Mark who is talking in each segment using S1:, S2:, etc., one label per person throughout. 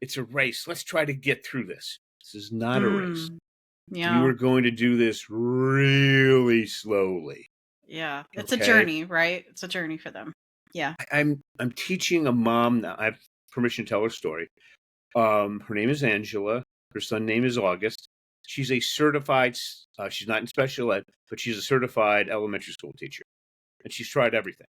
S1: it's a race. Let's try to get through this. This is not a race.
S2: Yeah.
S1: You are going to do this really slowly.
S2: Yeah. It's a
S1: Okay.
S2: journey, right? It's a journey for them. Yeah.
S1: I'm teaching a mom now. I have permission to tell her story. Her name is Angela. Her son name is August. She's a certified, she's not in special ed, but she's a certified elementary school teacher. And she's tried everything.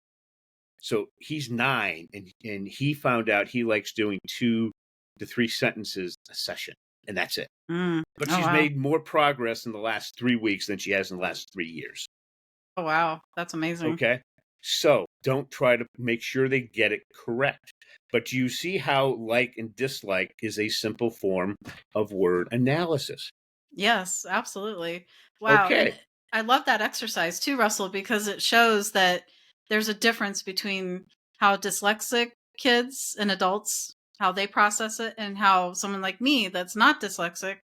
S1: So he's 9, and he found out he likes doing 2 to 3 sentences a session, and that's it. But she's made more progress in the last 3 weeks than she has in the last 3 years.
S2: Oh, wow. That's amazing.
S1: Okay. So don't try to make sure they get it correct. But you see how like and dislike is a simple form of word analysis.
S2: Yes, absolutely. Wow.
S1: Okay.
S2: And I love that exercise too, Russell, because it shows that there's a difference between how dyslexic kids and adults, how they process it, and how someone like me that's not dyslexic,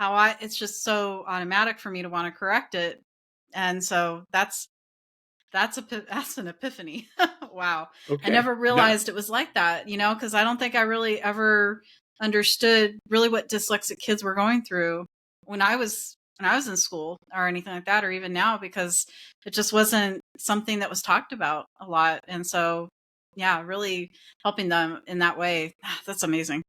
S2: it's just so automatic for me to want to correct it. And so that's an epiphany. Wow. I
S1: Okay.
S2: never
S1: Now,
S2: realized it was like that, because I don't think I really ever understood really what dyslexic kids were going through when I was in school or anything like that, or even now, because it just wasn't something that was talked about a lot. And so, yeah, really helping them in that way. That's amazing.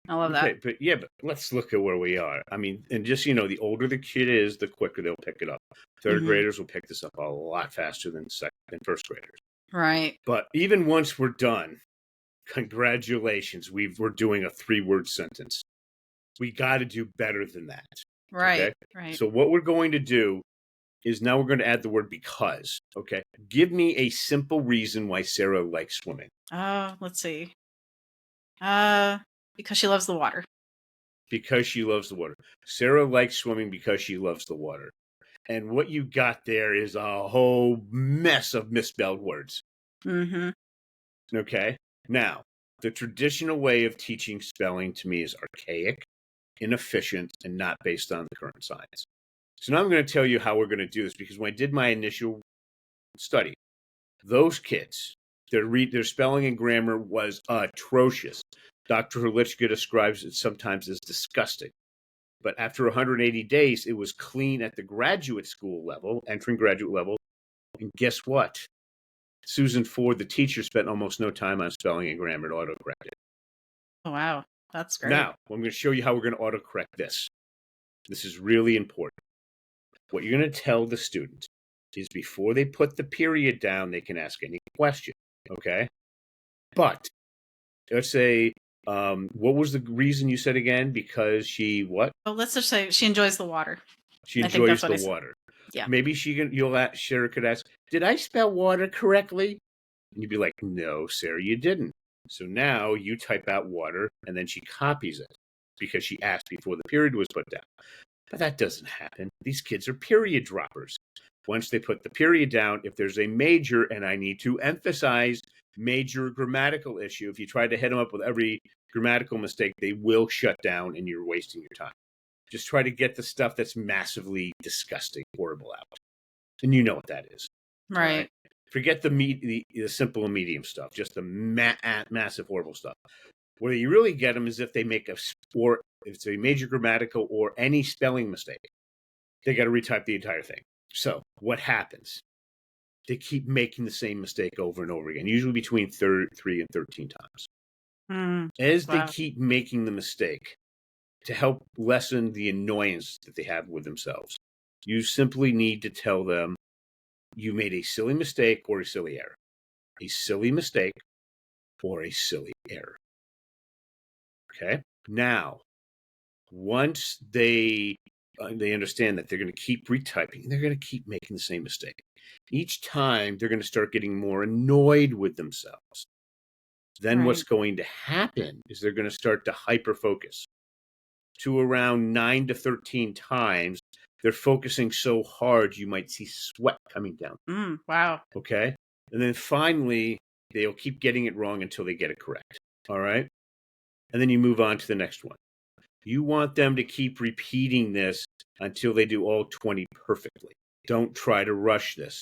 S2: I love that.
S1: but let's look at where we are. I mean, and just, the older the kid is, the quicker they'll pick it up. Third graders will pick this up a lot faster than first graders.
S2: Right.
S1: But even once we're done, congratulations, we're doing a 3-word sentence. We got to do better than that.
S2: Right.
S1: Okay?
S2: Right.
S1: So what we're going to do is now we're going to add the word because. Okay. Give me a simple reason why Sarah likes swimming.
S2: Let's see. Because she loves the water.
S1: Because she loves the water. Sarah likes swimming because she loves the water. And what you got there is a whole mess of misspelled words. Okay. Now, the traditional way of teaching spelling to me is archaic, inefficient, and not based on the current science. So now I'm going to tell you how we're going to do this, because when I did my initial study, those kids, their spelling and grammar was atrocious. Dr. Herlichka describes it sometimes as disgusting. But after 180 days, it was clean at the graduate school level, entering graduate level. And guess what? Susan Ford, the teacher, spent almost no time on spelling and grammar to autocorrect it.
S2: Oh, wow. That's great.
S1: Now, I'm going to show you how we're going to autocorrect this. This is really important. What you're going to tell the student is before they put the period down, they can ask any question, okay? But let's say, what was the reason you said again? Because she what?
S2: Well, let's just say she enjoys the water.
S1: She enjoys the water.
S2: Yeah.
S1: Maybe Sarah could ask, did I spell water correctly? And you'd be like, no, Sarah, you didn't. So now you type out water, and then she copies it because she asked before the period was put down. But that doesn't happen. These kids are period droppers. Once they put the period down, if there's a major, and I need to emphasize major grammatical issue, if you try to hit them up with every grammatical mistake, they will shut down and you're wasting your time. Just try to get the stuff that's massively disgusting, horrible out. And you know what that is.
S2: Right.
S1: Forget the simple and medium stuff, just the massive, horrible stuff. Where you really get them is if they make if it's a major grammatical or any spelling mistake. They got to retype the entire thing. So what happens? They keep making the same mistake over and over again, usually between 3 and 13 times. As they keep making the mistake, to help lessen the annoyance that they have with themselves, you simply need to tell them you made a silly mistake or a silly error. A silly mistake or a silly error. Okay? Now, once they understand that they're going to keep retyping, they're going to keep making the same mistake. Each time, they're going to start getting more annoyed with themselves. Then what's going to happen is they're going to start to hyper-focus. To around 9 to 13 times, they're focusing so hard you might see sweat coming down.
S2: Wow.
S1: Okay? And then finally, they'll keep getting it wrong until they get it correct. All right? And then you move on to the next one. You want them to keep repeating this until they do all 20 perfectly. Don't try to rush this.